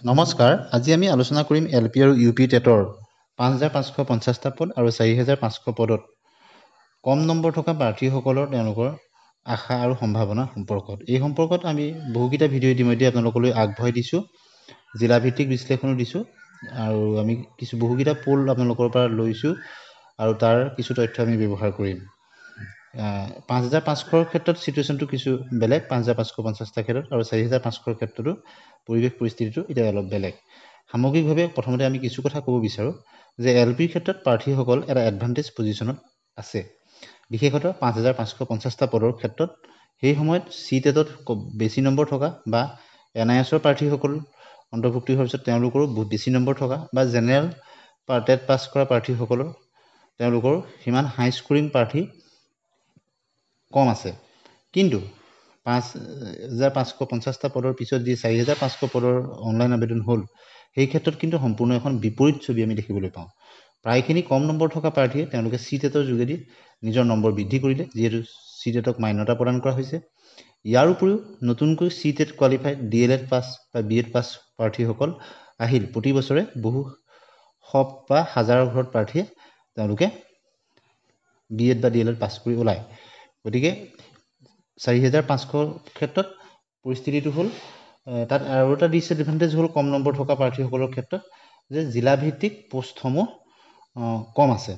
নমস্কাৰ, আজি আমি আলোচনা কৰিম LP আৰু UP টেটৰ ৫৫৫০টা পদ আৰু ৪৫০০ পদত কম নম্বৰ থকা প্ৰাৰ্থীসকলৰ তেওঁলোকৰ আশা আৰু সম্ভাৱনা সম্পৰ্কত। এই সম্পৰ্কত আমি বহুকেইটা ভিডিঅ' ইতিমধ্যে আপোনালোকলৈ আগবঢ়াই দিছোঁ, জিলাভিত্তিক বিশ্লেষণো দিছোঁ আৰু আমি বহুকেইটা পোল আপোনালোকৰ পৰা লৈছোঁ আৰু তাৰ কিছু তথ্য আমি ব্যৱহাৰ কৰিম। ৫৫০০ৰ ক্ষেত্ৰত চিটুৱেশ্যনটো কিছু বেলেগ, ৫৫৫০টা ক্ষেত্ৰত আৰু ৪৫০০ৰ ক্ষেত্ৰতো পৰিৱেশ পৰিস্থিতিটো এতিয়া অলপ বেলেগ। সামগ্ৰিকভাৱে প্ৰথমতে আমি কিছু কথা ক'ব বিচাৰোঁ যে LPৰ ক্ষেত্ৰত প্ৰাৰ্থীসকল এটা এডভান্টেজ পজিশ্যনত আছে, বিশেষতঃ ৫৫৫০টা পদৰ ক্ষেত্ৰত। সেই সময়ত CTET-ত বেছি নম্বৰ থকা বা NISৰ প্ৰাৰ্থীসকল অন্তৰ্ভুক্তি হোৱাৰ পিছত তেওঁলোকৰো বহুত বেছি নম্বৰ থকা বা জেনেৰেল টেট পাছ কৰা প্ৰাৰ্থীসকলৰ তেওঁলোকৰ সিমান হাই স্কৰিং প্ৰাৰ্থী কম আছে। কিন্তু ৫৫৫০টা পদৰ পিছত যি ৪৫০০ পদৰ অনলাইন আবেদন হ'ল, সেই ক্ষেত্ৰত কিন্তু সম্পূৰ্ণ এখন বিপৰীত ছবি আমি দেখিবলৈ পাওঁ। প্ৰায়খিনি কম নম্বৰ থকা প্ৰাৰ্থীয়ে তেওঁলোকে CTET-ৰ যোগেদি নিজৰ নম্বৰ বৃদ্ধি কৰিলে, যিহেতু CTET-ক মান্যতা প্ৰদান কৰা হৈছে। ইয়াৰ উপৰিও নতুনকৈ CTET কোৱালিফাইড DLED পাছ বা BEd পাছ প্ৰাৰ্থীসকল আহিল। প্ৰতি বছৰে বহু বা হাজাৰৰ ঘৰত প্ৰাৰ্থীয়ে তেওঁলোকে BEd বা DLED পাছ কৰি ওলায়। গতিকে ৪৫০০ ক্ষেত্ৰত পৰিস্থিতিটো হ'ল, তাত আৰু এটা ডিছএডভান্টেজ হ'ল কম নম্বৰ থকা প্ৰাৰ্থীসকলৰ ক্ষেত্ৰত যে জিলাভিত্তিক পোষ্টসমূহ কম আছে।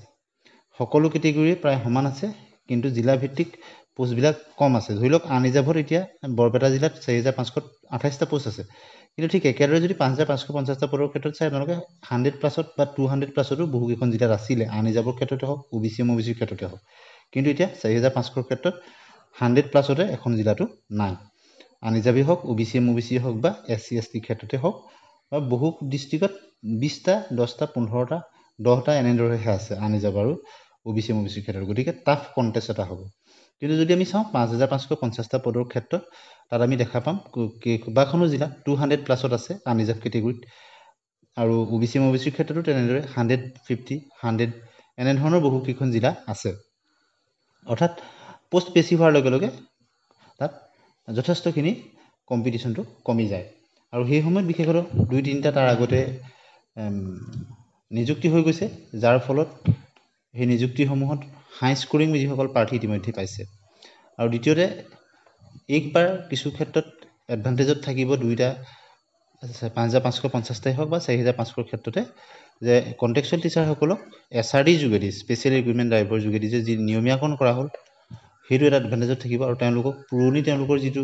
সকলো কেটেগৰী প্ৰায় সমান আছে, কিন্তু জিলাভিত্তিক পোষ্টবিলাক কম আছে। ধৰি লওক আনৰিজাৰ্ভত এতিয়া বৰপেটা জিলাত ৪৫০০ত 28টা পোষ্ট আছে, কিন্তু ঠিক একেদৰে যদি ৫৫৫০টা পদৰ ক্ষেত্ৰত চাই আপোনালোকে 100+ বা 200+তো বহুকেইখন জিলাত আছিলে, আনৰিজাৰ্ভৰ ক্ষেত্ৰতে হওক, OBC MOBCৰ ক্ষেত্ৰতে হওক। কিন্তু এতিয়া ৪৫০০ৰ ক্ষেত্ৰত 100+তে এখন জিলাতো নাই। আনৰিজাৰ্ভেই হওক, OBC MOBC হওক বা SC ST ক্ষেত্ৰতে হওক, বা বহু ডিষ্ট্ৰিক্টত 20টা 10টা 15টা 10টা এনেদৰেহে আছে আনৰিজাৰ্ভ আৰু OBC MOBCৰ ক্ষেত্ৰত। গতিকে টাফ কণ্টেষ্ট এটা হ'ব। কিন্তু যদি আমি চাওঁ ৫৫৫০টা পদৰ ক্ষেত্ৰত, তাত আমি দেখা পাম কেইবাখনো জিলা 200+ত আছে আনৰিজাৰ্ভ কেটেগৰীত, আৰু OBC MOBCৰ ক্ষেত্ৰতো তেনেদৰে 150, 100 এনেধৰণৰ বহুকেইখন জিলা আছে। অৰ্থাৎ পোষ্ট বেছি হোৱাৰ লগে লগে তাত যথেষ্টখিনি কম্পিটিশ্যনটো কমি যায়, আৰু সেই সময়ত বিশেষতঃ 2-3টা তাৰ আগতে নিযুক্তি হৈ গৈছে, যাৰ ফলত সেই নিযুক্তিসমূহত হাই স্কৰিং যিসকল প্ৰাৰ্থী ইতিমধ্যে পাইছে। আৰু দ্বিতীয়তে এইবাৰ কিছু ক্ষেত্ৰত এডভান্টেজত থাকিব দুইটা, ৫৫৫০টাই হওক বা ৪৫০০ৰ ক্ষেত্ৰতে, যে কণ্টেক্সুৱেল টিচাৰসকলক SRD যোগেদি, স্পেচিয়েল ৰিক্ৰুইটমেণ্ট ড্ৰাইভৰ যোগেদি যি নিয়মীয়াকৰণ কৰা হ'ল, সেইটো এটা এডভান্টেজত থাকিব। আৰু তেওঁলোকৰ যিটো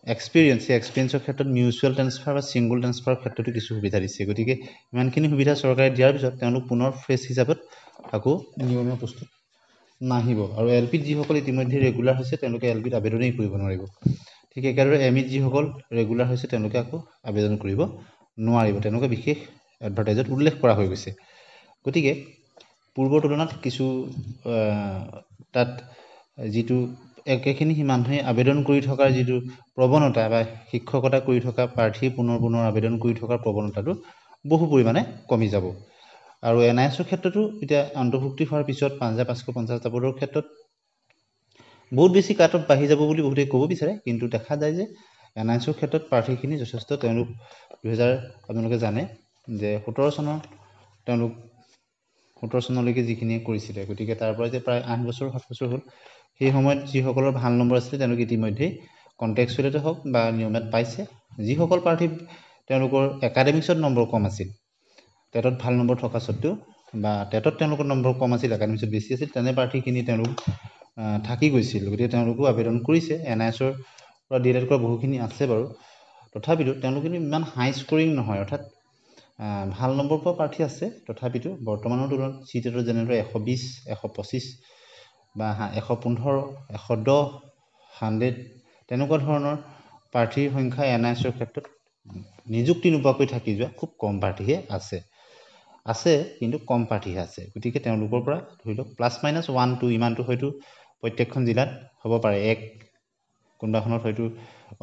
এক্সপিৰিয়েঞ্চ, সেই এক্সপিৰিয়েঞ্চৰ ক্ষেত্ৰত মিউচুৱেল ট্ৰেন্সফাৰ বা ছিংগুল ট্ৰেন্সফাৰৰ ক্ষেত্ৰতো কিছু সুবিধা দিছে। গতিকে ইমানখিনি সুবিধা চৰকাৰে দিয়াৰ পিছত তেওঁলোক পুনৰ ফ্ৰেছ হিচাপত আকৌ নিয়মীয়া পোষ্টত নাহিব। আৰু LPত যিসকল ইতিমধ্যে ৰেগুলাৰ হৈছে, তেওঁলোকে LPত আবেদনেই কৰিব নোৱাৰিব। ঠিক একেদৰে MEত যিসকল ৰেগুলাৰ হৈছে, তেওঁলোকে আকৌ আবেদন কৰিব নোৱাৰিব। তেনেকুৱা বিশেষ এডভাৰটাইজত উল্লেখ কৰা হৈ গৈছে। গতিকে পূৰ্বৰ তুলনাত কিছু তাত যিটো একেখিনি মানুহে আবেদন কৰি থকাৰ যিটো প্ৰৱণতা বা শিক্ষকতা কৰি থকা প্ৰাৰ্থী পুনৰ আবেদন কৰি থকাৰ প্ৰৱণতাটো বহু পৰিমাণে কমি যাব। আৰু NISৰ ক্ষেত্ৰতো এতিয়া অন্তৰ্ভুক্তি হোৱাৰ পিছত ৫৫৫০টা পদৰ ক্ষেত্ৰত বহুত বেছি কাট অফ বাঢ়ি যাব বুলি বহুতে ক'ব বিচাৰে, কিন্তু দেখা যায় যে NISৰ ক্ষেত্ৰত প্ৰাৰ্থীখিনি যথেষ্ট, তেওঁলোক আপোনালোকে জানে যে 17 চনলৈকে যিখিনিয়ে কৰিছিলে, গতিকে তাৰ পৰা যে প্ৰায় 8 বছৰ 7 বছৰ হ'ল, সেই সময়ত যিসকলৰ ভাল নম্বৰ আছিলে তেওঁলোকে ইতিমধ্যেই কণ্টেক্সুৱেলতে হওক বা নিয়মত পাইছে। যিসকল প্ৰাৰ্থী তেওঁলোকৰ একাডেমিক্সত নম্বৰ কম আছিল, টেটত ভাল নম্বৰ থকা স্বত্বেও, বা টেটত তেওঁলোকৰ নম্বৰ কম আছিল, একাডেমিক্সত বেছি আছিল, তেনে প্ৰাৰ্থীখিনি তেওঁলোক থাকি গৈছিল। গতিকে তেওঁলোকো আবেদন কৰিছে। NISৰ পৰা DLED কৰা বহুখিনি আছে বাৰু, তথাপিতো তেওঁলোক কিন্তু ইমান হাই স্কৰিং নহয়। অৰ্থাৎ ভাল নম্বৰ পোৱা প্ৰাৰ্থী আছে, তথাপিতো বৰ্তমানৰ তুলনাত CTETৰ যেনেদৰে 120, 125 বা 115, 110, 100 তেনেকুৱা ধৰণৰ প্ৰাৰ্থীৰ সংখ্যা NISৰ ক্ষেত্ৰত নিযুক্তি নোপোৱাকৈ থাকি যোৱা খুব কম প্ৰাৰ্থীহে আছে, কিন্তু কম প্ৰাৰ্থীহে আছে। গতিকে তেওঁলোকৰ পৰা ধৰি লওক ±1-2 ইমানটো হয়তো প্ৰত্যেকখন জিলাত হ'ব পাৰে, কোনোবাখনত হয়তো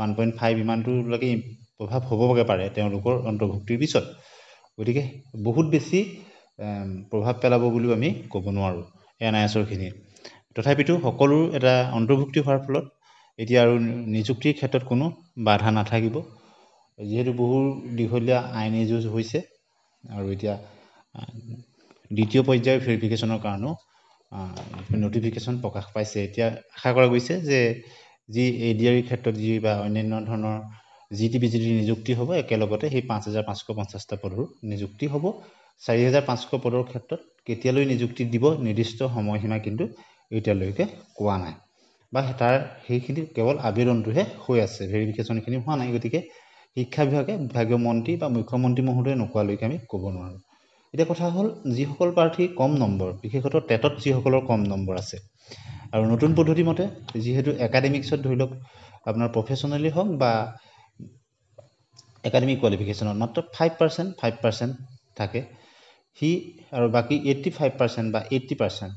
1.5 ইমানটোলৈকে প্ৰভাৱ হ'বগৈ পাৰে তেওঁলোকৰ অন্তৰ্ভুক্তিৰ পিছত। গতিকে বহুত বেছি প্ৰভাৱ পেলাব বুলিও আমি ক'ব নোৱাৰোঁ NISৰখিনিয়ে। তথাপিতো সকলো এটা অন্তৰ্ভুক্তি হোৱাৰ ফলত এতিয়া আৰু নিযুক্তিৰ ক্ষেত্ৰত কোনো বাধা নাথাকিব। যিহেতু বহু দীঘলীয়া আইনী যুঁজ হৈছে আৰু এতিয়া দ্বিতীয় পৰ্যায়ৰ ভেৰিফিকেশ্যনৰ কাৰণেও নটিফিকেশ্যন প্ৰকাশ পাইছে। এতিয়া আশা কৰা গৈছে যে যি ADR ক্ষেত্ৰত যি বা অন্যান্য ধৰণৰ GTPGT নিযুক্তি হ'ব, একেলগতে সেই 5,550টা পদৰ নিযুক্তি হ'ব। 4,500 পদৰ ক্ষেত্ৰত কেতিয়ালৈ নিযুক্তি দিব নিৰ্দিষ্ট সময়সীমা কিন্তু এতিয়ালৈকে কোৱা নাই, বা তাৰ সেইখিনি কেৱল আবেদনটোহে হৈ আছে, ভেৰিফিকেশ্যনখিনি হোৱা নাই। গতিকে শিক্ষা বিভাগীয় মন্ত্ৰী বা মুখ্যমন্ত্ৰী মহোদয়ে নোকোৱালৈকে আমি ক'ব নোৱাৰোঁ। এতিয়া কথা হ'ল, যিসকল প্ৰাৰ্থী কম নম্বৰ, বিশেষতঃ টেটত যিসকলৰ কম নম্বৰ আছে, আৰু নতুন পদ্ধতি মতে যিহেতু একাডেমিক্সত ধৰি লওক আপোনাৰ প্ৰফেশ্যনেলি হওক বা একাডেমিক কোৱালিফিকেশ্যনত মাত্ৰ 5% থাকে, সি আৰু বাকী 85% বা 80%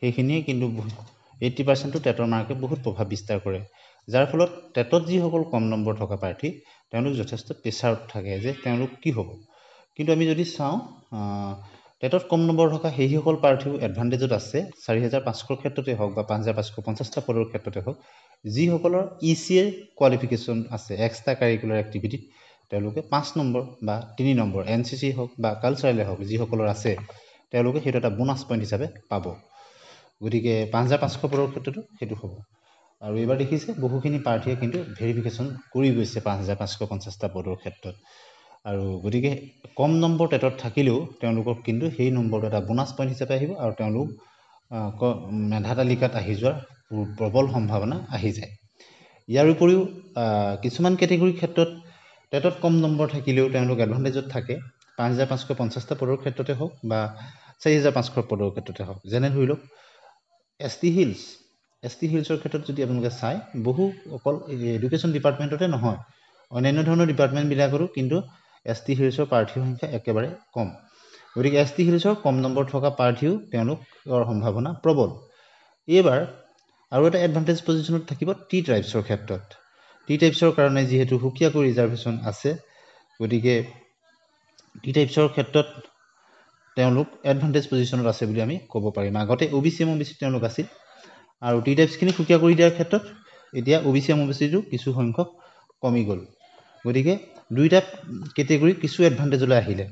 সেইখিনিয়ে কিন্তু 80%টো টেটৰ মাৰ্কে বহুত প্ৰভাৱ বিস্তাৰ কৰে, যাৰ ফলত টেটত যিসকল কম নম্বৰ থকা প্ৰাৰ্থী তেওঁলোক যথেষ্ট প্ৰেছাৰত থাকে যে তেওঁলোক কি হ'ব। কিন্তু আমি যদি চাওঁ, টেটত কম নম্বৰ থকা সেইসকল প্ৰাৰ্থীও এডভান্টেজত আছে, 4,500 ক্ষেত্ৰতে হওক বা 5,550টা পদৰ ক্ষেত্ৰতে হওক। যিসকলৰ ECA কোৱালিফিকেশ্যন আছে, এক্সট্ৰা কাৰিকুলাৰ এক্টিভিটিত, তেওঁলোকে 5 নম্বৰ বা 3 নম্বৰ NCC হওক বা কালচাৰেলে হওক যিসকলৰ আছে, তেওঁলোকে সেইটো এটা বোনাছ পইণ্ট হিচাপে পাব। গতিকে 5,500 পদৰ ক্ষেত্ৰতো সেইটো হ'ব। আৰু এইবাৰ দেখিছে বহুখিনি প্ৰাৰ্থীয়ে কিন্তু ভেৰিফিকেশ্যন কৰি গৈছে 5,550টা পদৰ ক্ষেত্ৰত। আৰু গতিকে কম নম্বৰ টেটত থাকিলেও তেওঁলোকক কিন্তু সেই নম্বৰটো এটা বোনাছ পইণ্ট হিচাপে আহিব, আৰু তেওঁলোক মেধা তালিকাত আহি যোৱাৰ প্ৰবল সম্ভাৱনা আহি যায়। ইয়াৰ উপৰিও কিছুমান কেটেগৰীৰ ক্ষেত্ৰত টেটত কম নম্বৰ থাকিলেও তেওঁলোক এডভান্টেজত থাকে, 5,550টা পদৰ ক্ষেত্ৰতে হওক বা 4,500 পদৰ ক্ষেত্ৰতে হওক। যেনে ধৰি লওক ST হিলছৰ ক্ষেত্ৰত যদি আপোনালোকে চায়, বহু অকল এডুকেশ্যন ডিপাৰ্টমেণ্টতে নহয়, অন্যান্য ধৰণৰ ডিপাৰ্টমেণ্টবিলাকতো কিন্তু ST হিলছৰ প্ৰাৰ্থীৰ সংখ্যা একেবাৰে কম। গতিকে ST হিলছৰ কম নম্বৰ থকা প্ৰাৰ্থীও তেওঁলোকৰ সম্ভাৱনা প্ৰবল। এইবাৰ আৰু এটা এডভান্টেজ পজিশ্যনত থাকিব T ট্ৰাইবছৰ ক্ষেত্ৰত। T ট্ৰাইবছৰ কাৰণে যিহেতু সুকীয়াকৈ ৰিজাৰ্ভেশ্যন আছে, গতিকে T ট্ৰাইবছৰ ক্ষেত্ৰত তেওঁলোক এডভান্টেজ পজিশ্যনত আছে বুলি আমি ক'ব পাৰিম। আগতে OBC MOBC তেওঁলোক আছিল, আৰু T টাইপছখিনি সুকীয়া কৰি দিয়াৰ ক্ষেত্ৰত এতিয়া OBC MOBCটো কিছু সংখ্যক কমি গ'ল। গতিকে দুইটা কেটেগৰী কিছু এডভান্টেজলৈ আহিলে।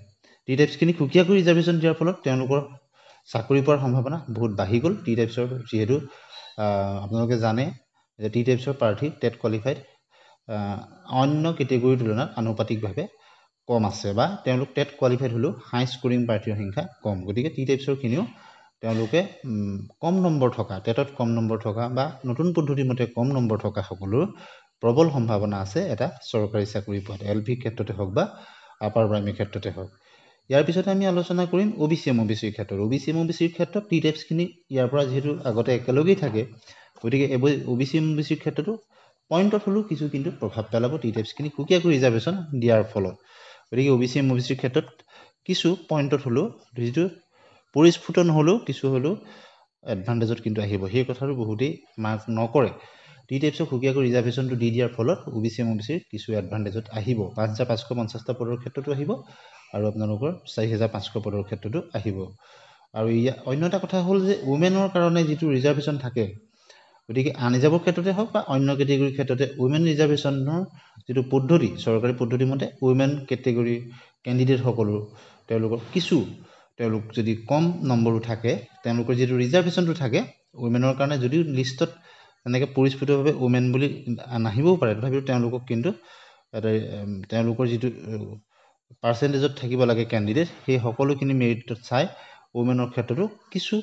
T টাইপছখিনি সুকীয়া কৰি ৰিজাৰ্ভেশ্যন দিয়াৰ ফলত তেওঁলোকৰ চাকৰি পোৱাৰ সম্ভাৱনা বহুত বাঢ়ি গ'ল। T টাইপছৰ যিহেতু আপোনালোকে জানে যে T টাইপছৰ প্ৰাৰ্থী টেট কোৱালিফাইড অন্য কেটেগৰীৰ তুলনাত আনুপাতিকভাৱে কম আছে, বা তেওঁলোক টেট কোৱালিফাইড হ'লেও হাই স্কৰিং প্ৰাৰ্থীৰ সংখ্যা কম। গতিকে T টাইপছৰখিনিও তেওঁলোকে কম নম্বৰ থকা, টেটত কম নম্বৰ থকা বা নতুন পদ্ধতিৰ মতে কম নম্বৰ থকা সকলৰ প্ৰবল সম্ভাৱনা আছে এটা চৰকাৰী চাকৰি পোৱাত, LP ক্ষেত্ৰতে হওক বা আপাৰ প্ৰাইমেৰী ক্ষেত্ৰতে হওক। ইয়াৰ পিছতে আমি আলোচনা কৰিম OBC MOBCৰ ক্ষেত্ৰত। OBC MOBCৰ ক্ষেত্ৰত T টাইপছখিনি ইয়াৰ পৰা যিহেতু আগতে একেলগেই থাকে, গতিকে OBC MOBCৰ ক্ষেত্ৰতো পইণ্টত হ'লেও কিছু কিন্তু প্ৰভাৱ পেলাব T টাইপছখিনি সুকীয়াকৈ ৰিজাৰ্ভেশ্যন দিয়াৰ ফলত। গতিকে OBC MOBCৰ ক্ষেত্ৰত কিছু পইণ্টত হ'লেও, যিটো পৰিস্ফুট নহ'লেও কিছু হ'লেও এডভান্টেজত কিন্তু আহিব। সেই কথাটো বহুতেই মাৰ্ক নকৰে। T টাইপছক সুকীয়াকৈ ৰিজাৰ্ভেশ্যনটো দি দিয়াৰ ফলত OBC MOBCৰ কিছু এডভান্টেজত আহিব। 5,550টা পদৰ ক্ষেত্ৰতো আহিব, আৰু আপোনালোকৰ 4,500 পদৰ ক্ষেত্ৰতো আহিব। আৰু অন্য এটা কথা হ'ল যে উমেনৰ কাৰণে যিটো ৰিজাৰ্ভেশ্যন থাকে, গতিকে আনৰিজাৰ্ভৰ ক্ষেত্ৰতে হওক বা অন্য কেটেগৰীৰ ক্ষেত্ৰতে উমেন ৰিজাৰ্ভেশ্যনৰ যিটো পদ্ধতি, চৰকাৰী পদ্ধতি মতে উমেন কেটেগৰীৰ কেণ্ডিডেটসকলো তেওঁলোক যদি কম নম্বৰো থাকে, তেওঁলোকৰ যিটো ৰিজাৰ্ভেশ্যনটো থাকে উমেনৰ কাৰণে, যদিও লিষ্টত এনেকৈ পৰিস্ফুটভাৱে উমেন বুলি নাহিবও পাৰে, তথাপিও তেওঁলোকক কিন্তু তেওঁলোকৰ যিটো পাৰ্চেণ্টেজত থাকিব লাগে কেণ্ডিডেট, সেই সকলোখিনি মেৰিটত চাই উমেনৰ ক্ষেত্ৰতো কিছু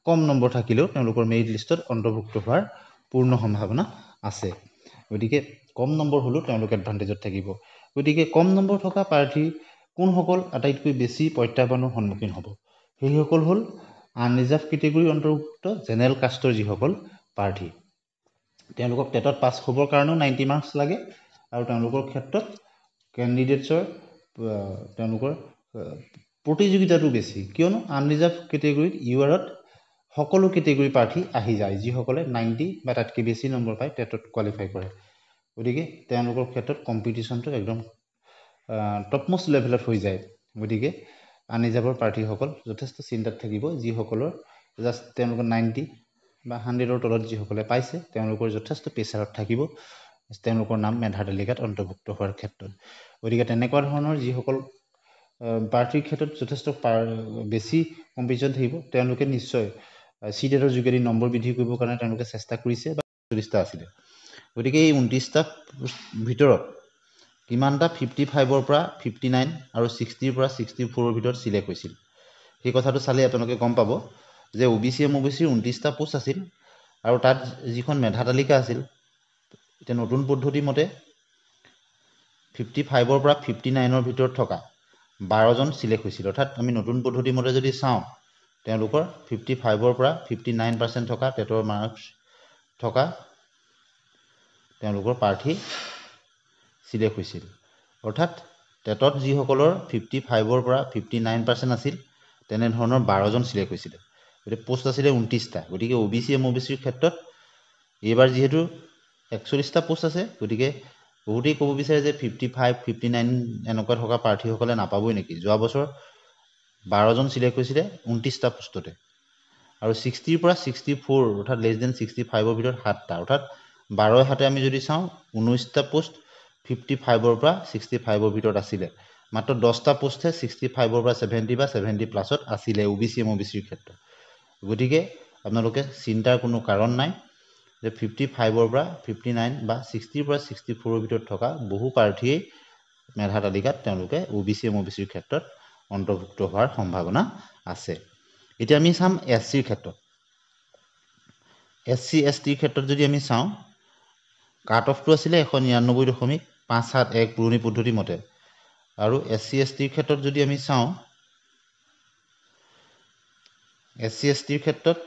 কম নম্বৰ থাকিলেও তেওঁলোকৰ মেৰিট লিষ্টত অন্তৰ্ভুক্ত হোৱাৰ পূৰ্ণ সম্ভাৱনা আছে। গতিকে কম নম্বৰ হ'লেও তেওঁলোক এডভান্টেজত থাকিব। গতিকে কম নম্বৰ থকা প্ৰাৰ্থী কোনসকল আটাইতকৈ বেছি প্ৰত্যাহ্বানৰ সন্মুখীন হ'ব? সেইসকল হ'ল আনৰিজাৰ্ভ কেটেগৰীৰ অন্তৰ্ভুক্ত জেনেৰেল কাষ্টৰ যিসকল প্ৰাৰ্থী। তেওঁলোকক টেটত পাছ হ'বৰ কাৰণেও 90 মাৰ্কছ লাগে, আৰু তেওঁলোকৰ ক্ষেত্ৰত কেণ্ডিডেটছৰ তেওঁলোকৰ প্ৰতিযোগিতাটো বেছি, কিয়নো আনৰিজাৰ্ভ কেটেগৰীত URত সকলো কেটেগৰীৰ প্ৰাৰ্থী আহি যায়, যিসকলে 90 বা তাতকৈ বেছি নম্বৰ পাই টেটত কোৱালিফাই কৰে। গতিকে তেওঁলোকৰ ক্ষেত্ৰত কম্পিটিশ্যনটো একদম টপমষ্ট লেভেলত হৈ যায়। গতিকে আনৰিজাৰ্ভৰ প্ৰাৰ্থীসকল যথেষ্ট চিন্তাত থাকিব, যিসকলৰ জাষ্ট তেওঁলোকৰ 90 বা 100ৰ তলত যিসকলে পাইছে তেওঁলোকৰ যথেষ্ট প্ৰেছাৰত থাকিব। তেওঁলোকৰ নাম মেধা তালিকাত অন্তৰ্ভুক্ত হোৱাৰ ক্ষেত্ৰত। গতিকে তেনেকুৱা ধৰণৰ যিসকল প্ৰাৰ্থীৰ ক্ষেত্ৰত যথেষ্ট বেছি কম্পিটিশ্যন থাকিব, তেওঁলোকে নিশ্চয় চিটেটৰ যোগেদি নম্বৰ বৃদ্ধি কৰিবৰ কাৰণে তেওঁলোকে চেষ্টা কৰিছে বা 40টা আছিলে। গতিকে এই 29টা ভিতৰত কিমানটা 55ৰ পৰা 59 আৰু 60ৰ পৰা 64ৰ ভিতৰত চিলেক্ট হৈছিল, সেই কথাটো চালে আপোনালোকে গম পাব যে OBC MOBCৰ 29টা পোষ্ট আছিল আৰু তাত যিখন মেধা তালিকা আছিল, এতিয়া নতুন পদ্ধতি মতে 55ৰ পৰা 59ৰ ভিতৰত থকা 12জন চিলেক্ট হৈছিল। অৰ্থাৎ আমি নতুন পদ্ধতি মতে যদি চাওঁ, তেওঁলোকৰ 55ৰ পৰা 59% থকা টেটৰ মাৰ্কছ থকা তেওঁলোকৰ প্ৰাৰ্থী চিলেক্ট হৈছিল। অৰ্থাৎ টেটত যিসকলৰ 55ৰ পৰা 59% আছিল, তেনেধৰণৰ 12জন চিলেক্ট হৈছিলে। গতিকে পোষ্ট আছিলে 29টা। গতিকে OBC MOBCৰ ক্ষেত্ৰত এইবাৰ যিহেতু 41টা পোষ্ট আছে, গতিকে বহুতেই ক'ব বিচাৰে যে 55, 59 এনেকুৱা থকা প্ৰাৰ্থীসকলে নাপাবই নেকি। যোৱা বছৰ 12জন চিলেক্ট হৈছিলে 29টা পোষ্টতে, আৰু 60ৰ পৰা 64 অৰ্থাৎ লেছ দেন 65ৰ ভিতৰত 7টা, অৰ্থাৎ 12 হাতে আমি যদি চাওঁ 19টা পোষ্ট 55ৰ পৰা 65ৰ ভিতৰত আছিলে। মাত্ৰ 10টা পোষ্টহে 65ৰ পৰা 70 বা 70+ আছিলে OBC MOBCৰ ক্ষেত্ৰত। গতিকে আপোনালোকে চিন্তাৰ কোনো কাৰণ নাই যে 55ৰ পৰা 59 বা 60ৰ পৰা 64ৰ ভিতৰত থকা বহু প্ৰাৰ্থীয়ে মেধা তালিকাত তেওঁলোকে OBC MOBCৰ ক্ষেত্ৰত অন্তৰ্ভুক্ত হোৱাৰ সম্ভাৱনা আছে। এতিয়া আমি চাম SCৰ ক্ষেত্ৰত। SC STৰ ক্ষেত্ৰত যদি আমি চাওঁ, কাট অফটো আছিলে 199.571 পুৰণি পদ্ধতি মতে, আৰু SC STৰ ক্ষেত্ৰত যদি আমি চাওঁ, SC STৰ ক্ষেত্ৰত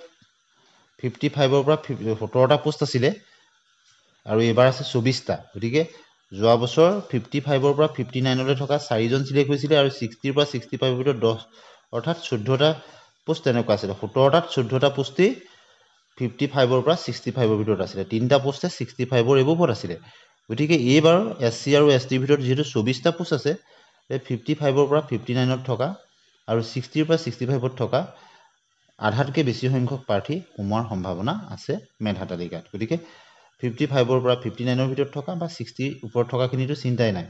55ৰ পৰা 17টা পোষ্ট আছিলে আৰু এইবাৰ আছে 24টা। গতিকে যোৱা বছৰ 55ৰ পৰা 59লৈ থকা 4জন চিলেক্ট হৈছিলে আৰু 60ৰ পৰা 65ৰ ভিতৰত 10, অৰ্থাৎ 14টা পোষ্ট তেনেকুৱা আছিলে। 17টাত 14টা পোষ্টেই 55ৰ পৰা 65ৰ ভিতৰত আছিলে, 3টা পোষ্টে 65ৰ এবভত আছিলে। গতিকে এইবাৰ SC আৰু STৰ ভিতৰত যিহেতু 24টা পোষ্ট আছে, 55ৰ পৰা 59ত থকা আৰু 60ৰ পৰা 65ত থকা আধাতকৈ বেছি সংখ্যক প্ৰাৰ্থী সোমোৱাৰ সম্ভাৱনা আছে মেধা তালিকাত। গতিকে 55ৰ পৰা 59ৰ ভিতৰত থকা বা 60ৰ ওপৰত থকাখিনিতো চিন্তাই নাই।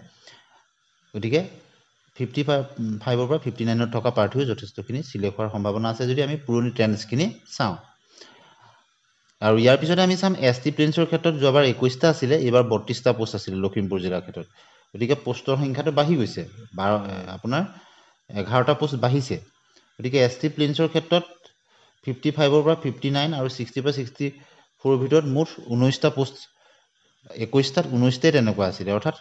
গতিকে 55ৰ পৰা 59ত থকা প্ৰাৰ্থীও যথেষ্টখিনি চিলেক্ট হোৱাৰ সম্ভাৱনা আছে যদি আমি পুৰণি ট্ৰেণ্ডছখিনি চাওঁ। আৰু ইয়াৰ পিছতে আমি চাম ST প্লেইনছৰ ক্ষেত্ৰত যোৱাবাৰ 21টা আছিলে, এইবাৰ 32টা পোষ্ট আছিলে লখিমপুৰ জিলাৰ ক্ষেত্ৰত। গতিকে পোষ্টৰ সংখ্যাটো বাঢ়ি গৈছে, আপোনাৰ 11টা পোষ্ট বাঢ়িছে। গতিকে ST প্লেইনছৰ ক্ষেত্ৰত 55ৰ পৰা 59 আৰু 60ৰ পৰা 64ৰ ভিতৰত মুঠ 19টা পোষ্ট, 21টাত 19টাই তেনেকুৱা আছিলে। অৰ্থাৎ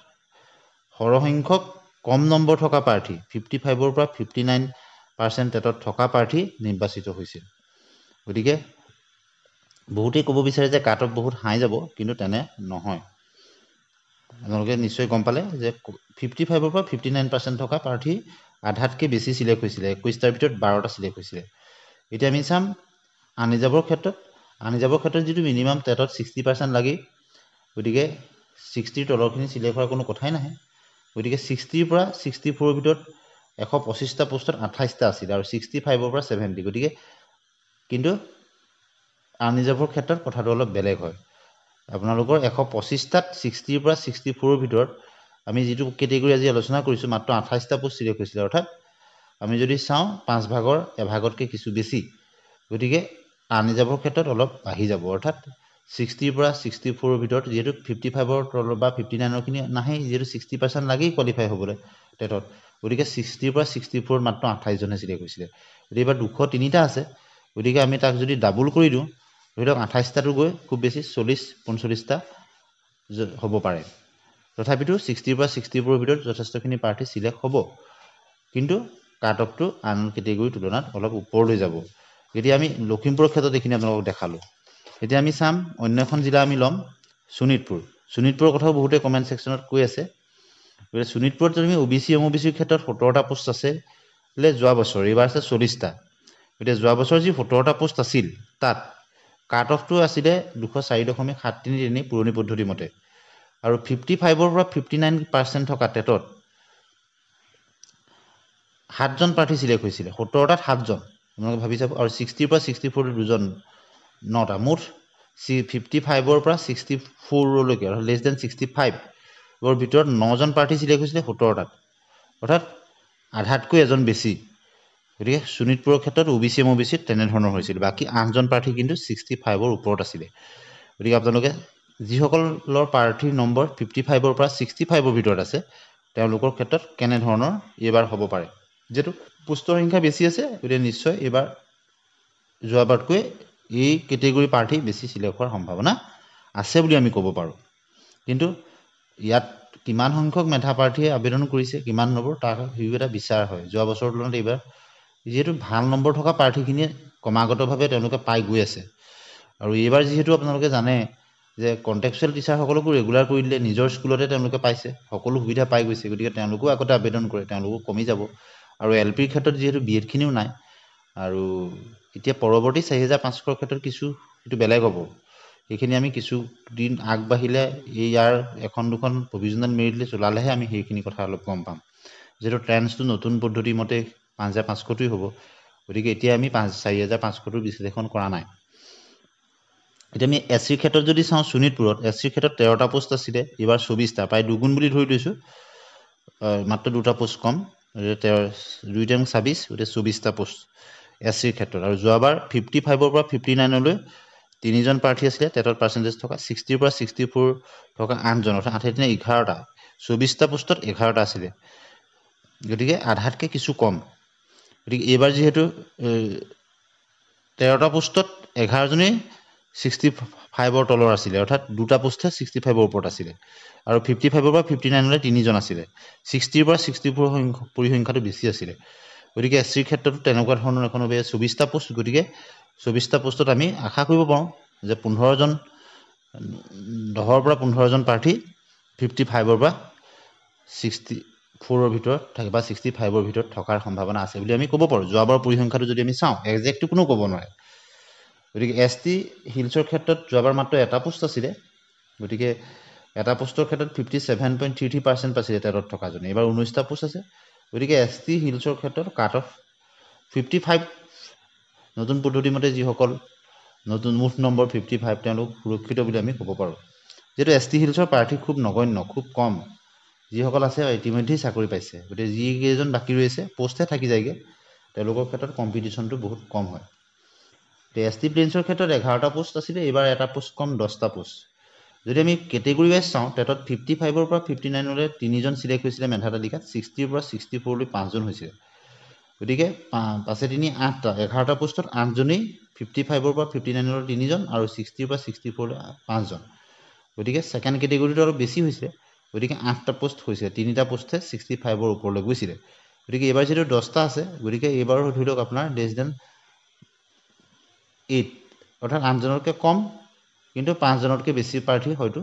সৰহসংখ্যক কম নম্বৰ থকা প্ৰাৰ্থী 55ৰ পৰা 59% টেটত থকা প্ৰাৰ্থী নিৰ্বাচিত হৈছিল। গতিকে বহুতেই ক'ব বিচাৰে যে কাট অফ বহুত হাই যাব, কিন্তু তেনে নহয়। আপোনালোকে নিশ্চয় গম পালে যে 55ৰ পৰা 59% থকা প্ৰাৰ্থী আধাতকৈ বেছি চিলেক্ট হৈছিলে, 21টাৰ ভিতৰত 12টা চিলেক্ট হৈছিলে। এতিয়া আমি চাম আনৰিজাৰ্ভৰ ক্ষেত্ৰত। আনৰিজাৰ্ভৰ ক্ষেত্ৰত যিটো মিনিমাম টেটত 60% লাগেই, গতিকে 60ৰ তলৰখিনি চিলেক্ট হোৱাৰ কোনো কথাই নাহে। গতিকে 60ৰ পৰা 64ৰ ভিতৰত 125টা পোষ্টত 28টা আছিল আৰু 65ৰ পৰা 70। গতিকে কিন্তু আনৰিজাৰ্ভৰ ক্ষেত্ৰত কথাটো অলপ বেলেগ হয়। আপোনালোকৰ 125টাত 60ৰ পৰা 64ৰ ভিতৰত আমি যিটো কেটেগৰী আজি আলোচনা কৰিছোঁ, মাত্ৰ 28টা পোষ্ট চিলেক্ট হৈছিলে। অৰ্থাৎ আমি যদি চাওঁ 5 ভাগৰ এভাগতকৈ কিছু বেছি। গতিকে আনৰিজাৰ্ভৰ ক্ষেত্ৰত অলপ বাঢ়ি যাব। অৰ্থাৎ 60ৰ পৰা 64ৰ ভিতৰত যিহেতু 55ৰ তলৰ বা 59ৰখিনি নাহেই, যিহেতু 60% লাগেই কোৱালিফাই হ'বলৈ টেটত। গতিকে 60ৰ পৰা 64ত মাত্ৰ 28জনে চিলেক্ট হৈছিলে। গতিকে এইবাৰ 203টা আছে। গতিকে আমি তাক যদি ডাবুল কৰি দিওঁ, ধৰি লওক 28টাটো গৈ খুব বেছি 40-45টা হ'ব পাৰে। তথাপিতো 60ৰ পৰা 64ৰ ভিতৰত যথেষ্টখিনি প্ৰাৰ্থী চিলেক্ট হ'ব, কিন্তু কাট অফটো আন কেটেগৰীৰ তুলনাত অলপ ওপৰলৈ যাব। এতিয়া আমি লখিমপুৰৰ ক্ষেত্ৰত এইখিনি আপোনালোকক দেখালোঁ। এতিয়া আমি চাম অন্য এখন জিলা আমি ল'ম, শোণিতপুৰ। শোণিতপুৰৰ কথাও বহুতে কমেণ্ট ছেকশ্যনত কৈ আছে। গতিকে শোণিতপুৰত যদি আমি OBC MOBCৰ ক্ষেত্ৰত 17টা পোষ্ট আছে যোৱা বছৰ, এইবাৰ আছে 40টা। গতিকে যোৱা বছৰ যি 17টা পোষ্ট আছিল, তাত কাট অফটো আছিলে 204.733 পুৰণি পদ্ধতি মতে, আৰু 55ৰ পৰা 59% থকা টেটত 7জন প্ৰাৰ্থী চিলেক্ট হৈছিলে। 17টাত 7জন, আপোনালোকে ভাবি চাব। আৰু 60ৰ পৰা 64ত 2জন, 9টা, মুঠ 55ৰ পৰা 64লৈকে লেছ দেন 65ৰ ভিতৰত 9জন প্ৰাৰ্থী চিলেক্ট হৈছিলে 17টাত, অৰ্থাৎ আধাতকৈ এজন বেছি। গতিকে শোণিতপুৰৰ ক্ষেত্ৰত OBC MOBCত তেনেধৰণৰ হৈছিল, বাকী 8জন প্ৰাৰ্থী কিন্তু 65ৰ ওপৰত আছিলে। গতিকে আপোনালোকে যিসকলৰ প্ৰাৰ্থীৰ নম্বৰ 55ৰ পৰা 65ৰ ভিতৰত আছে তেওঁলোকৰ ক্ষেত্ৰত কেনেধৰণৰ এইবাৰ হ'ব পাৰে। যিহেতু পোষ্টৰ সংখ্যা বেছি আছে, গতিকে নিশ্চয় এইবাৰ যোৱাবাৰতকৈ এই কেটেগৰী প্ৰাৰ্থী বেছি চিলেক্ট হোৱাৰ সম্ভাৱনা আছে বুলি আমি ক'ব পাৰোঁ। কিন্তু ইয়াত কিমান সংখ্যক মেধা প্ৰাৰ্থীয়ে আবেদন কৰিছে, কিমান নম্বৰ, তাৰ সেইবোৰ এটা বিচাৰ হয়। যোৱা বছৰৰ তুলনাত এইবাৰ যিহেতু ভাল নম্বৰ থকা প্ৰাৰ্থীখিনিয়ে ক্ৰমাগতভাৱে তেওঁলোকে পাই গৈ আছে, আৰু এইবাৰ যিহেতু আপোনালোকে জানে যে কণ্টেক্সুৱেল টিচাৰসকলকো ৰেগুলাৰ কৰি দিলে, নিজৰ স্কুলতে তেওঁলোকে পাইছে, সকলো সুবিধা পাই গৈছে, গতিকে তেওঁলোকেও আগতে আবেদন কৰে, তেওঁলোকো কমি যাব। আৰু LPৰ ক্ষেত্ৰত যিহেতু BEdখিনিও নাই, আৰু এতিয়া পৰৱৰ্তী 4500ৰ ক্ষেত্ৰত কিছু সেইটো বেলেগ হ'ব। সেইখিনি আমি কিছু দিন আগবাঢ়িলে ইয়াৰ এখন দুখন প্ৰভিজনেল মেৰিট লিষ্ট ওলালেহে আমি সেইখিনি কথা অলপ গম পাম। যিহেতু ট্ৰেণ্ডছটো নতুন পদ্ধতিৰ মতে 5500টোৱেই হ'ব, গতিকে এতিয়া আমি 4500টো বিশ্লেষণ কৰা নাই। এতিয়া আমি SCৰ ক্ষেত্ৰত যদি চাওঁ, শোণিতপুৰত SCৰ ক্ষেত্ৰত 13টা পোষ্ট আছিলে, এইবাৰ 24টা, প্ৰায় দুগুণ বুলি ধৰি লৈছোঁ, মাত্ৰ 2টা পোষ্ট কম, 2×26, গতিকে 24টা পোষ্ট SCৰ ক্ষেত্ৰত। আৰু যোৱাবাৰ 55ৰ পৰা 59লৈ 3জন প্ৰাৰ্থী আছিলে টেটত পাৰ্চেণ্টেজ থকা, 60ৰ পৰা 64 থকা 8জন, অৰ্থাৎ 8 × 11টা, 24টা পোষ্টত 11টা আছিলে, গতিকে আধাতকৈ কিছু কম। গতিকে এইবাৰ যিহেতু 13টা পোষ্টত 11জনেই 65ৰ তলৰ আছিলে, অৰ্থাৎ 2টা পোষ্টহে 65ৰ ওপৰত আছিলে, আৰু 55ৰ পৰা 59লৈ 3জন আছিলে, 60ৰ পৰা 64 পৰিসংখ্যাটো বেছি আছিলে। গতিকে SCৰ ক্ষেত্ৰতো তেনেকুৱা ধৰণৰ এখন হ'ব, 24টা পোষ্ট, গতিকে 24টা পোষ্টত আমি আশা কৰিব পাৰোঁ যে 10ৰ পৰা 15জন প্ৰাৰ্থী 55ৰ পৰা 64ৰ ভিতৰত থাকে বা 65ৰ ভিতৰত থকাৰ সম্ভাৱনা আছে বুলি আমি ক'ব পাৰোঁ। যোৱাবাৰৰ পৰিসংখ্যাটো যদি আমি চাওঁ, একজেক্টটো কোনো ক'ব নোৱাৰে। গতিকে ST হিলছৰ ক্ষেত্ৰত যোৱাবাৰ মাত্ৰ এটা পোষ্ট আছিলে, গতিকে এটা পোষ্টৰ ক্ষেত্ৰত 57.33% পাইছিলে টেটত থকাজনে, এইবাৰ 19টা পোষ্ট আছে, গতিকে ST হিলছৰ ক্ষেত্ৰত কাট অফ 55, নতুন পদ্ধতি মতে যিসকল নতুন মুঠ নম্বৰ 55, তেওঁলোক সুৰক্ষিত বুলি আমি ক'ব পাৰোঁ। যিহেতু ST হিলছৰ প্ৰাৰ্থী খুব নগণ্য, খুব কম, যিসকল আছে ইতিমধ্যেই চাকৰি পাইছে, গতিকে যিকেইজন বাকী ৰৈছে পোষ্টহে থাকি যায়গৈ, তেওঁলোকৰ ক্ষেত্ৰত কম্পিটিশ্যনটো বহুত কম হয়। ST প্লেইনছৰ ক্ষেত্ৰত 11টা পোষ্ট আছিলে, এইবাৰ এটা পোষ্ট কম, 10টা পোষ্ট। যদি আমি কেটেগৰী ৱাইজ চাওঁ, টেটত 55ৰ পৰা 59লৈ 3জন চিলেক্ট হৈছিলে মেধা তালিকাত, 60ৰ পৰা 64লৈ 5জন হৈছিলে, গতিকে 5 × 3 = 8টা, 11টা পোষ্টত 8জনেই 55ৰ পৰা 59লৈ 3জন আৰু 60ৰ পৰা 64লৈ 5জন, গতিকে ছেকেণ্ড কেটেগৰীটো অলপ বেছি হৈছে, গতিকে 8টা পোষ্ট হৈছে, 3টা পোষ্টহে 65ৰ ওপৰলৈ গৈছিলে। গতিকে এইবাৰ যিহেতু 10টা আছে, গতিকে এইবাৰ ধৰি লওক আপোনাৰ লেছ দেন 8, অৰ্থাৎ 8জনতকৈ কম, কিন্তু 5জনতকৈ বেছি প্ৰাৰ্থী হয়তো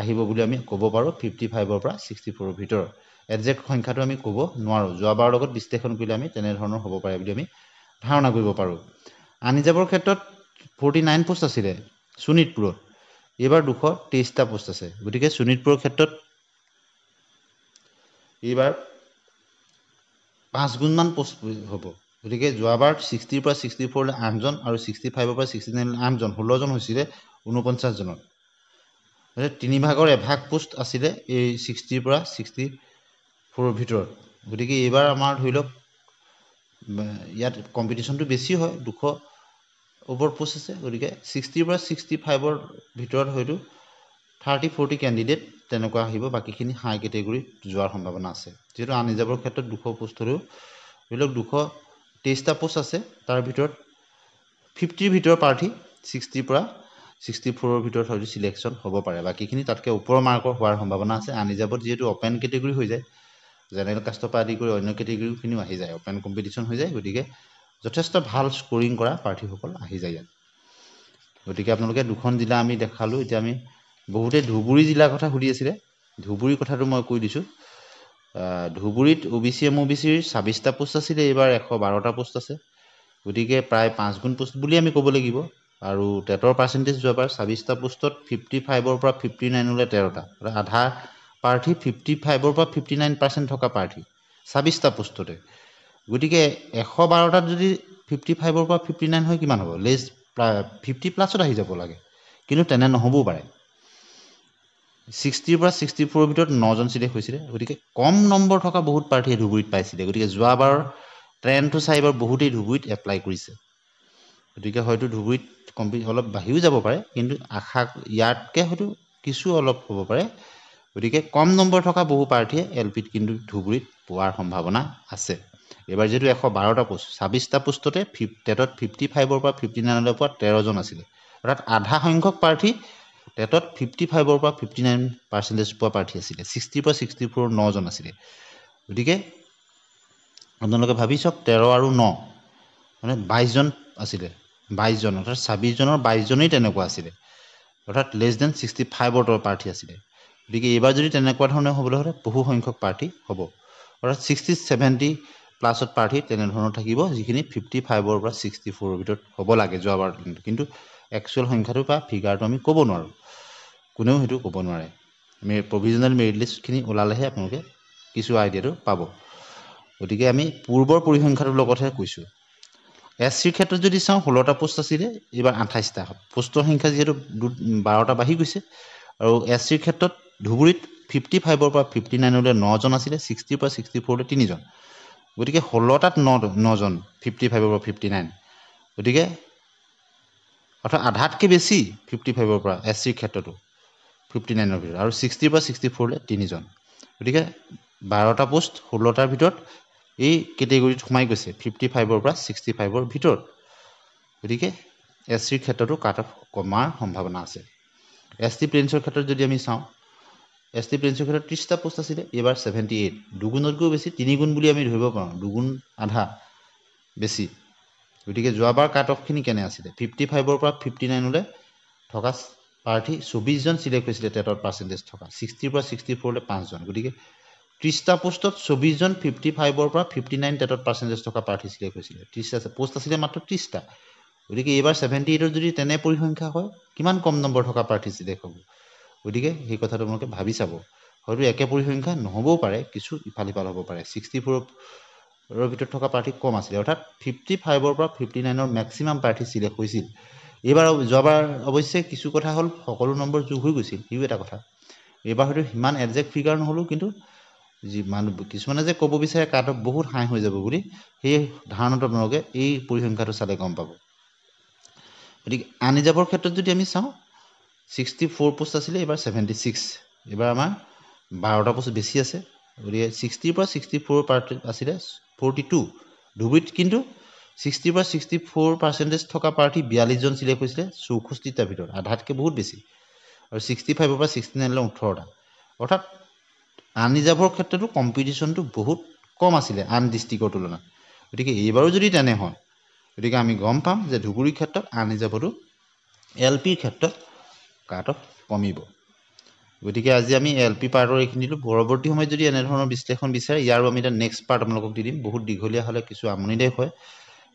আহিব বুলি আমি ক'ব পাৰোঁ 55ৰ পৰা 64ৰ ভিতৰত। একজেক্ট সংখ্যাটো আমি ক'ব নোৱাৰোঁ, যোৱাবাৰৰ লগত বিশ্লেষণ কৰিলে আমি তেনেধৰণৰ হ'ব পাৰে বুলি আমি ধাৰণা কৰিব পাৰোঁ। আনৰিজাৰ্ভৰ ক্ষেত্ৰত 49 পোষ্ট আছিলে শোণিতপুৰত, এইবাৰ 223টা পোষ্ট আছে, গতিকে শোণিতপুৰৰ ক্ষেত্ৰত এইবাৰ 5 গুণমান পোষ্ট হ'ব। গতিকে যোৱাবাৰ 60ৰ পৰা 64লৈ 8জন আৰু 65ৰ পৰা 69লৈ 8জন, 16জন হৈছিলে 49জনত, গতিকে 3ভাগৰ 1ভাগ পোষ্ট আছিলে এই 60ৰ পৰা 64ৰ ভিতৰত। গতিকে এইবাৰ আমাৰ ধৰি লওক ইয়াত কম্পিটিশ্যনটো বেছি হয়, 200 ওপৰত পোষ্ট আছে, গতিকে 60ৰ পৰা 65ৰ ভিতৰত হয়তো 30-40 কেণ্ডিডেট তেনেকুৱা আহিব, বাকীখিনি হাই কেটেগৰীত যোৱাৰ সম্ভাৱনা আছে। যিহেতু আনৰিজাৰ্ভৰ ক্ষেত্ৰত 200 পোষ্ট হ'লেও ধৰি লওক 223টা পোষ্ট আছে, তাৰ ভিতৰত 50ৰ ভিতৰৰ প্ৰাৰ্থী 60ৰ পৰা 64ৰ ভিতৰত হয়তো চিলেকশ্যন হ'ব পাৰে, বাকীখিনি তাতকৈ ওপৰৰ মাৰ্কৰ হোৱাৰ সম্ভাৱনা আছে। আনৰিজাৰ্ভত যিহেতু অপেন কেটেগৰী হৈ যায়, জেনেৰেল কাষ্টৰ পৰা আদি কৰি অন্য কেটেগৰীখিনিও আহি যায়, অপেন কম্পিটিশ্যন হৈ যায়, গতিকে যথেষ্ট ভাল স্ক'ৰিং কৰা প্ৰাৰ্থীসকল আহি যায় ইয়াত। গতিকে আপোনালোকে দুখন জিলা আমি দেখালোঁ, এতিয়া আমি বহুতে ধুবুৰী জিলাৰ কথা সুধি আছিলে, ধুবুৰীৰ কথাটো মই কৈ দিছোঁ। ধুবুৰীত OBC MOBCৰ 26টা পোষ্ট আছিলে, এইবাৰ 112টা পোষ্ট আছে, গতিকে প্ৰায় 5 গুণ পোষ্ট বুলি আমি ক'ব লাগিব। আৰু টেটৰ পাৰ্চেণ্টেজ যোৱাবাৰ 26টা পোষ্টত 55ৰ পৰা 59লৈ 13টা, আধা প্ৰাৰ্থী 55ৰ পৰা 59% থকা প্ৰাৰ্থী 26টা পোষ্টতে, গতিকে 112টাত যদি 55ৰ পৰা 59 হয় কিমান হ'ব, লেছ প্ৰায় 50+ আহি যাব লাগে, কিন্তু তেনে নহ'বও পাৰে 60 পৰা 64 ভিতৰত 9জন চিলেক্ট হৈছিলে গতিকে কম নম্বৰ থকা বহুত প্ৰাৰ্থীয়ে ধুবুৰীত পাইছিলে গতিকে যোৱাবাৰ ট্ৰেণ্ডটো চাই এবাৰ বহুতেই ধুবুৰীত এপ্লাই কৰিছে গতিকে হয়তো ধুবুৰীত অলপ বাঢ়িও যাব পাৰে কিন্তু আশা ইয়াতকৈ হয়তো কিছু অলপ হ'ব পাৰে গতিকে কম নম্বৰ থকা বহু প্ৰাৰ্থীয়ে এলপিত কিন্তু ধুবুৰীত পোৱাৰ সম্ভাৱনা আছে এবাৰ যেটো 112টা পোষ্ট 26টা পোষ্টতে টেটত 55 পৰা 59 লৈ পোৱা 13জন আছিলে অৰ্থাৎ আধা সংখ্যক প্ৰাৰ্থী টেটত 55 পৰা 59% পোৱা প্ৰাৰ্থী আছিলে 60 পৰা 64 9জন আছিলে গতিকে আপোনালোকে ভাবি চাওক 13 আৰু 9 মানে 22জন আছিলে 22জন অৰ্থাৎ 26 জনৰ 22 জনেই তেনেকুৱা আছিলে অৰ্থাৎ লেছ দেন 65 ৰ প্ৰাৰ্থী আছিলে গতিকে এইবাৰ যদি তেনেকুৱা ধৰণৰ হ'বলৈ হ'লে বহু সংখ্যক প্ৰাৰ্থী হ'ব অৰ্থাৎ 60-70 প্লাছত প্ৰাৰ্থী তেনেধৰণৰ থাকিব যিখিনি 55 পৰা 64 ভিতৰত হ'ব লাগে যোৱাবাৰ কিন্তু একচুৱেল সংখ্যাটো বা ফিগাৰটো আমি ক'ব নোৱাৰোঁ কোনেও হেতু ক'ব নোৱাৰে আমি প্ৰভিজনাল মেৰিট লিষ্টখিনি ওলালেহে আপোনালোকে কিছু আইডিয়াটো পাব গতিকে আমি পূৰ্বৰ পৰিসংখ্যাটোৰ লগতহে কৈছোঁ এছচিৰ ক্ষেত্ৰত যদি চাওঁ 16টা পোষ্ট আছিলে এইবাৰ 28টা পোষ্টৰ সংখ্যা যিহেতু 12টা বাঢ়ি গৈছে আৰু এছচিৰ ক্ষেত্ৰত ধুবুৰীত 55 পৰা 59 লৈ 9জন আছিলে 60 পৰা 64 লৈ 3জন গতিকে 16টাত 9জন 55 পৰা 59 গতিকে অৰ্থাৎ আধাতকৈ বেছি 55 পৰা এছচিৰ ক্ষেত্ৰতো 59ৰ ভিতৰত আৰু 60 পৰা 64 লৈ 3জন গতিকে 12টা পোষ্ট 16টাৰ ভিতৰত এই কেটেগৰীত সোমাই গৈছে 55 পৰা 65ৰ ভিতৰত গতিকে এছচিৰ ক্ষেত্ৰতো কাট অফ কমাৰ সম্ভাৱনা আছে এছটি প্লেইনছৰ ক্ষেত্ৰত যদি আমি চাওঁ এছটি প্লেইনছৰ ক্ষেত্ৰত 30টা পোষ্ট আছিলে এইবাৰ 78 দুগুণতকৈও বেছি 3 গুণ বুলি আমি ধৰিব পাৰোঁ দুগুণ আধা বেছি গতিকে যোৱাবাৰ কাট অফখিনি কেনে আছিলে 55 পৰা 59 লৈ থকা প্ৰাৰ্থী 24জন চিলেক্ট হৈছিলে টেটৰ পাৰ্চেণ্টেজ থকা 60 পৰা 64 লৈ 5জন গতিকে 30টা পোষ্টত 24জন 55 পৰা 59 টেটত পাৰ্চেণ্টেজ থকা প্ৰাৰ্থী চিলেক্ট হৈছিলে 30টা পোষ্ট আছিলে মাত্ৰ 30টা গতিকে এইবাৰ 78ৰ যদি তেনে পৰিসংখ্যা হয় কিমান কম নম্বৰ থকা প্ৰাৰ্থী চিলেক্ট হ'ব গতিকে সেই কথাটো আপোনালোকে ভাবি চাব হয়তো একে পৰিসংখ্যা নহ'বও পাৰে কিছু ইফাল সিফাল হ'ব পাৰে 64ৰ ভিতৰত থকা প্ৰাৰ্থী কম আছিলে অৰ্থাৎ 55 পৰা 59ৰ মেক্সিমাম প্ৰাৰ্থী চিলেক্ট হৈছিল এইবাৰ যোৱাবাৰ অৱশ্যে কিছু কথা হ'ল সকলো নম্বৰ যোগ হৈ গৈছিল সিও এটা কথা এইবাৰ হয়তো সিমান একজেক্ট ফিগাৰ নহ'লেও কিন্তু যি মানুহ কিছুমানে যে ক'ব বিচাৰে কাট অফ বহুত হাই হৈ যাব বুলি সেই ধাৰণাটো আপোনালোকে এই পৰিসংখ্যাটো চালে গম পাব গতিকে আনৰিজাৰ্ভৰ ক্ষেত্ৰত যদি আমি চাওঁ 64 পোষ্ট আছিলে এইবাৰ 76 এইবাৰ আমাৰ 12টা পোষ্ট বেছি আছে গতিকে 60 পৰা 64 প্ৰাৰ্থী আছিলে 42 ধুবুৰীত কিন্তু 60 পৰা 64% থকা প্ৰাৰ্থী 42জন চিলেক্ট হৈছিলে 64টা ভিতৰত আধাতকৈ বহুত বেছি আৰু 65 পৰা 69 লৈ 18টা অৰ্থাৎ আনৰিজাৰ্ভৰ ক্ষেত্ৰতো কম্পিটিশ্যনটো বহুত কম আছিলে আন ডিষ্ট্ৰিক্টৰ তুলনাত গতিকে এইবাৰো যদি তেনে হয় গতিকে আমি গম পাম যে ধুবুৰীৰ ক্ষেত্ৰত আনৰিজাৰ্ভতো এল পিৰ ক্ষেত্ৰত কাট অফ কমিব গতিকে আজি আমি এল পি পাৰ্টৰ এইখিনি দিলোঁ পৰৱৰ্তী সময়ত যদি এনেধৰণৰ বিশ্লেষণ বিচাৰে ইয়াৰো আমি এটা নেক্সট পাৰ্ট আপোনালোকক দি দিম বহুত দীঘলীয়া হ'লে কিছু আমনিদায়ক হয়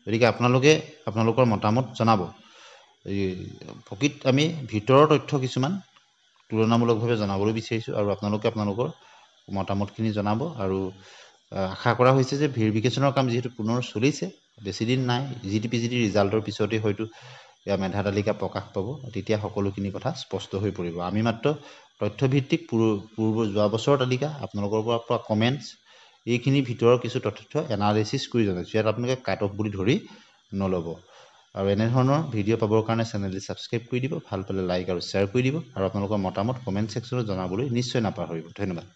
গতিকে আপোনালোকে আপোনালোকৰ মতামত জনাব এই প্ৰকৃত আমি ভিতৰৰ তথ্য কিছুমান তুলনামূলকভাৱে জনাবলৈ বিচাৰিছোঁ আৰু আপোনালোকে আপোনালোকৰ মতামতখিনি জনাব আৰু আশা কৰা হৈছে যে ভেৰিফিকেশ্যনৰ কাম যিহেতু পুনৰ চলিছে বেছিদিন নাই জিডিপিজিডি ৰিজাল্টৰ পিছতেই হয়তো মেধা তালিকা প্ৰকাশ পাব তেতিয়া সকলোখিনি কথা স্পষ্ট হৈ পৰিব আমি মাত্ৰ তথ্যভিত্তিক যোৱা বছৰৰ তালিকা আপোনালোকৰ পৰা কমেণ্টছ এইখিনিৰ ভিতৰৰ কিছু তথ্য এনালাইচিছ কৰি জনাইছোঁ ইয়াত আপোনালোকে কাট অফ বুলি ধৰি নল'ব আৰু এনেধৰণৰ ভিডিঅ' পাবৰ কাৰণে চেনেলটি ছাবস্ক্ৰাইব কৰি দিব ভাল পালে লাইক আৰু শ্বেয়াৰ কৰি দিব আৰু আপোনালোকৰ মতামত কমেণ্ট ছেকশ্যনত জনাবলৈ নিশ্চয় নাপাহৰিব ধন্যবাদ